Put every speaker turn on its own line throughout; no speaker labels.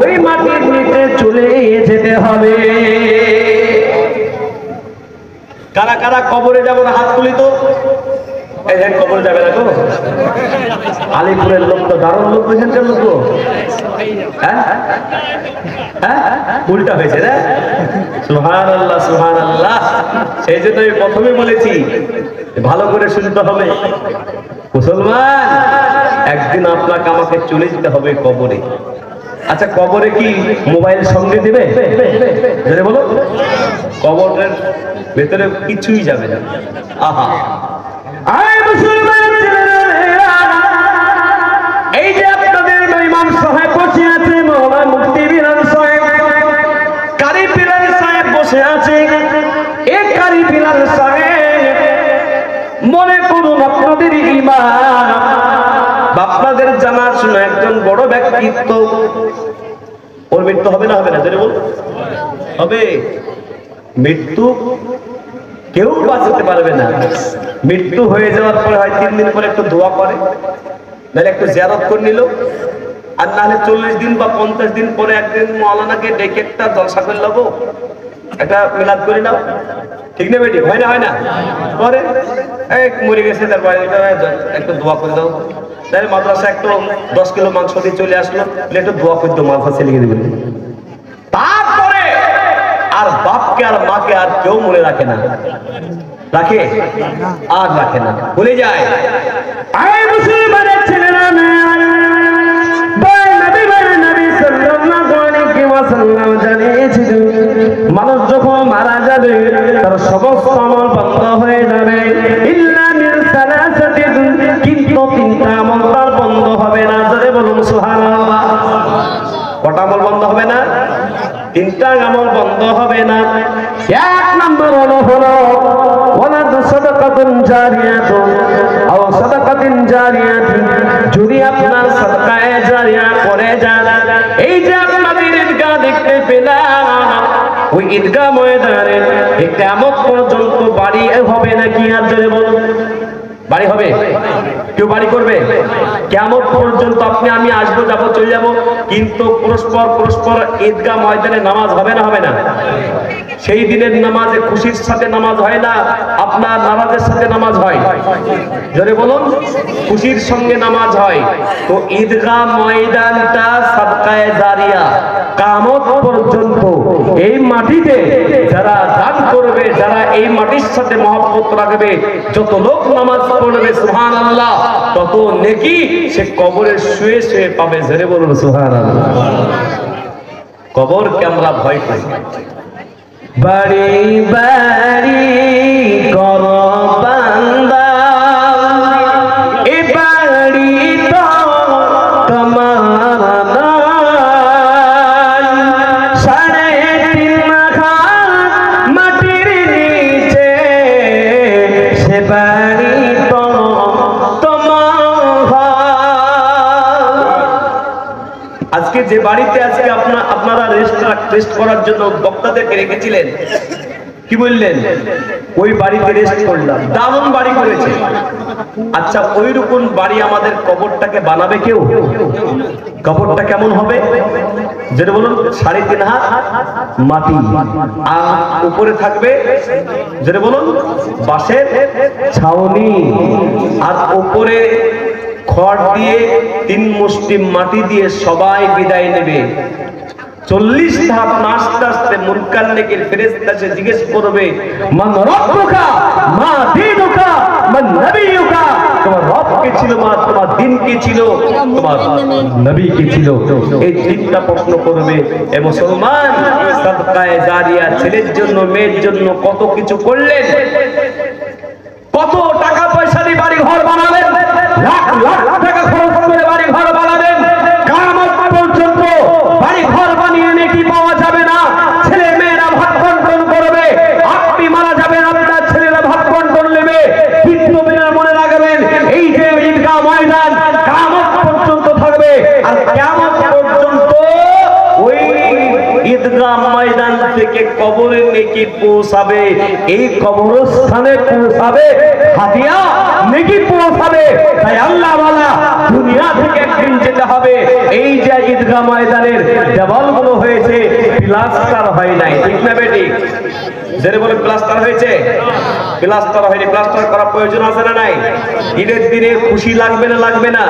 ওই মাটির নিচে চলে যেতে হবে। কারা কারা কবরে যাবো না হাত তুলি তো। এই কবরে যাবে না গো? আলিপুরের লোক তো দারুণ লোক, এখানকার লোক তো হ্যাঁ উল্টা হয়েছে না? সুবহানাল্লাহ সুবহানাল্লাহ। সেই জন্য আমি প্রথমে বলেছি ভালো করে শুনতে হবে। মুসলমান, একদিন আপনাকে আমাকে চলে যেতে হবে কবরে। আচ্ছা, কবরে কি মোবাইল সঙ্গে দিবে? বলো, কবরের ভেতরে কিছুই যাবে না। আহা, এই যে আপনাদের ইমাম সাহেব বসে আছে, মৌলানা মুফতি বিলাল সাহেব, কারি বিলাল সাহেব বসে আছে। এই কারি বিলাল সাহেব মনে করুন আপনাদের ইমাম, আপনাদের জানাশোনা একজন বড় ব্যক্তিত্ব। ওর মৃত্যু হবে না হবে না? বল, হবে। মৃত্যু কেউ বাঁচাতে পারবে না। মৃত্যু হয়ে যাওয়ার পরে হয় 3 দিন পরে একটু দোয়া করে, নাহলে একটু জিয়ারত করে নিল, আর নাহলে 40 দিন বা 50 দিন পরে একদিন মাওলানাকে ডেকে একটা জলসা করে নেবো, একটা মিলাদ করে নাও। ঠিক না বেটি? হয় না? হয় না? পরে এক মরে গেছে, তারপরে একটু দোয়া করে দাও। তাই মাদ্রাসা একটু 10 কিলো মাংস দিয়ে চলে আসলো, একটু দোয়া করে দাও, মাদ্রাসা লিখে দেবেন। তারপরে আর বাপকে আর মাকে আর কেউ মনে রাখে না। রাখে? আর রাখে না, ভুলে যায়। মুসলমানের ছেলেরা জানিয়েছিল মানুষ যখন মারা যাবে তার সমস্ত আমল বন্ধ হয়ে যাবে, কিন্তু 3টা আমল তার বন্ধ হবে না। যারা বলুন সুবহানাল্লাহ। কটা আমল বন্ধ হবে না? 3টা আমল বন্ধ হবে না। 1 নম্বর হলো ওয়ালাদ সাদাকাতুন জারিয়াতুন আও সাদাকাতুন জারিয়াতুন। যদি আপনার সাদকায়ে জারিয়া করে যান, এই যে আপনাদের ঈদগাহ দেখতে পেলাম, ওই ঈদগাহ ময়দানে কিয়ামত পর্যন্ত বাড়ি হবে নাকি? আর জোরে বলুন, বাড়ি হবে? কেউ বাড়ি করবে? কিয়ামত পর্যন্ত আপনি আমি আসবো, যাবো, চলে যাবো, কিন্তু পরস্পর ঈদগাহ ময়দানে নামাজ হবে না হবে না? সেই দিনের নামাজে খুশির সাথে নামাজ হয় না, আপনার নামাজের সাথে নামাজ হয়। জোরে বলুন, খুশির সঙ্গে নামাজ হয়। তো ঈদগাহ ময়দানটা সাদকায়ে জারিয়া, কিয়ামত পর্যন্ত এই মাটিতে যারা দান করবে, যারা এই মাটির সাথে মহব্বত রাখবে, যত লোক নামাজ পড়বে সুবহানাল্লাহ, তত নেকি সে কবরে শুয়ে শুয়ে পাবে। জোরে বলুন সুবহানাল্লাহ। কবরকে আমরা ভয় পাই। বাড়ি বাড়ি করো বান্দা, এ বাড়ি তো তোমার নয়। 3.5 মাথা মাটির নিচে, সে বাড়ি তো তোমার। আজকে যে বাড়িতে আজকে আপনারা রেস্ট করার জন্য বক্তাদেরকে রেখেছিলেন, কি বললেন? ওই বাড়িতে রেস্ট করলাম, দারুণ বাড়ি করেছে। আচ্ছা, ওই রকম বাড়ি আমাদের কবরটাকে বানাবে কেউ? কবরটা কেমন হবে? যেটা বলুন 3.5 হাত মাটি, আর উপরে থাকবে যেটা বলুন বাঁশের ছাউনি, আর উপরে খড় দিয়ে 3 মুষ্টি মাটি দিয়ে সবাই বিদায় নেবে। 40 ধাপ নাচতে নাচতে মুনকার নেকির ফেরেশতা এসে জিজ্ঞেস করবে, মান রব্বুকা মা দীনুকা মান নবিয়ুকা। তোমার রব কে ছিল, মা তোমার দিন কি ছিল, তোমার নবী কি ছিল? এই 3টা প্রশ্ন করবে। এ মুসলমান, সাদকায়ে জারিয়া ছেলের জন্য, মেয়ের জন্য কত কিছু করলেন, কত টাকা পয়সা দিয়ে বাড়ি ঘর বানালেন, লাখ লাখ টাকা খরচ করে বাড়ি ঘর বানালেন। কিয়ামত পর্যন্ত বাড়ি ঘর বানিয়ে নাকি পাওয়া যাবে না। ছেলে মেয়েরা ভাগ বন্টন করবে, আপনি মারা যাবেন, আপনার ছেলেরা ভাগ বন্টন নেবে। কিন্তু মনে রাখবেন, এই যে ঈদগাহ ময়দান কিয়ামত পর্যন্ত থাকবে, আর কিয়ামত পর্যন্ত ওই ঈদগাহ ঈদগাহ ময়দান থেকে কবরে নেকি পৌঁছাবে, এই কবরস্থানে পৌঁছাবে হাদিয়া নেকি পৌঁছাবে। তাই আল্লাহ ওয়ালা দুনিয়া থেকে একদিন যেতে হবে। এই যে ঈদগাহ ময়দানের দেওয়ালগুলো হয়েছে প্লাস্টার হয় নাই, ঠিক না বেটি? যেটা বলে প্লাস্টার হয়েছে, প্লাস্টার হয়নি। প্লাস্টার করার প্রয়োজন আছে না নাই? ঈদের দিনে খুশি লাগবে না লাগবে না?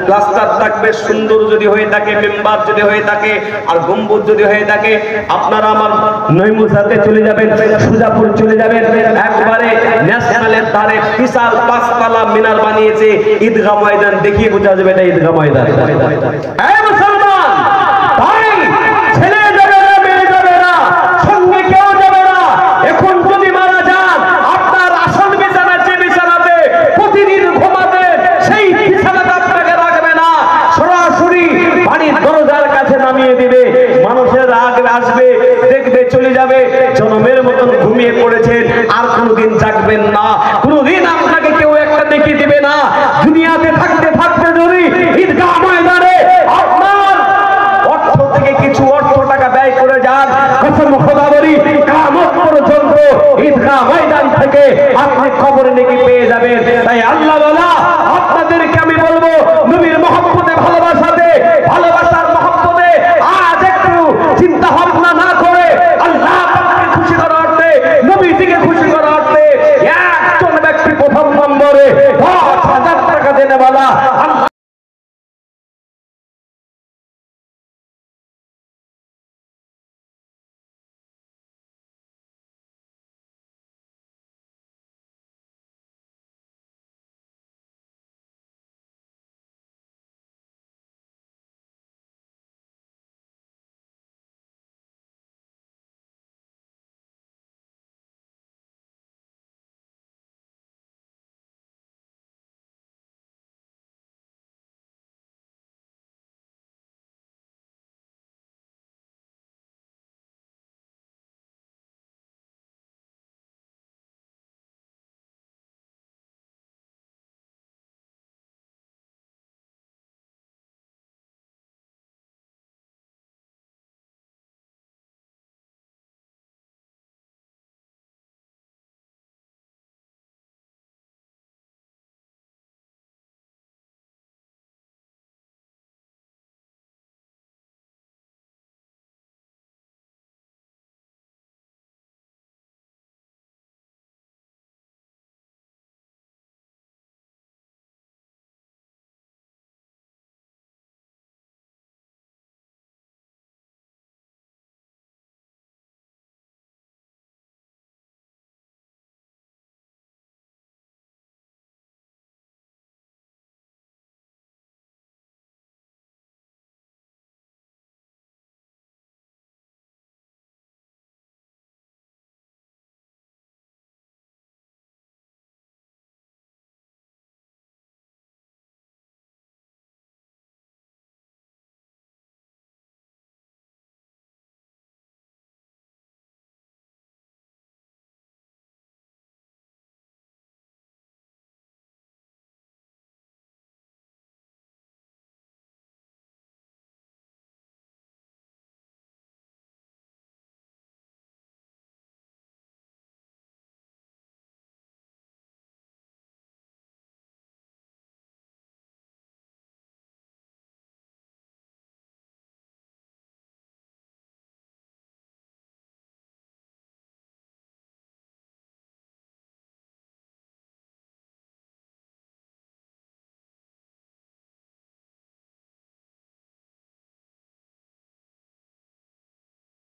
প্লাস্টার থাকবে, সুন্দর যদি হয়ে থাকে, মেম্বার যদি হয়ে থাকে, আর গম্বুজ যদি হয়ে থাকে, আপনারা আমার নৈমুসাতে চলে যাবেন, সুজাপুর চলে যাবেন, একবারে ন্যাশনালের ধারে বিশাল 5 তলা মিনার বানিয়েছে। ঈদগাহ ময়দান দেখিয়ে বোঝা যাবে এটা ঈদগাহ ময়দান। এই মুসলমান ভাই, ছেলে যাবে না, মেয়ে যাবে না, সঙ্গে কেউ যাবে না। এখন যদি মারা যান, আপনার আসল বিছানা যে বিছানাতে প্রতিদিন ঘুমাবেন, সেই বিছানাতে আপনাকে রাখবে না, সরাসরি বাড়ির দরজার কাছে নামিয়ে দিবে। মানুষের রাগ আসবে, দেখবে, চলে যাবে, জনমের মতন ঘুমিয়ে পড়েছেন, আর কোনোদিন জাগবেন না, কোনোদিন আপনাকে কেউ একটা নেকি দিবে না। দুনিয়াতে থাকতে থাকতে যদি ঈদগাহ ময়দানে আপনার অর্থ থেকে কিছু অর্থ টাকা ব্যয় করে যান, কসম খোদা বলি কিয়ামত পর্যন্ত ঈদগাহ ময়দান থেকে আপনি কবর নেকি পেয়ে যাবেন। তাই আল্লাহ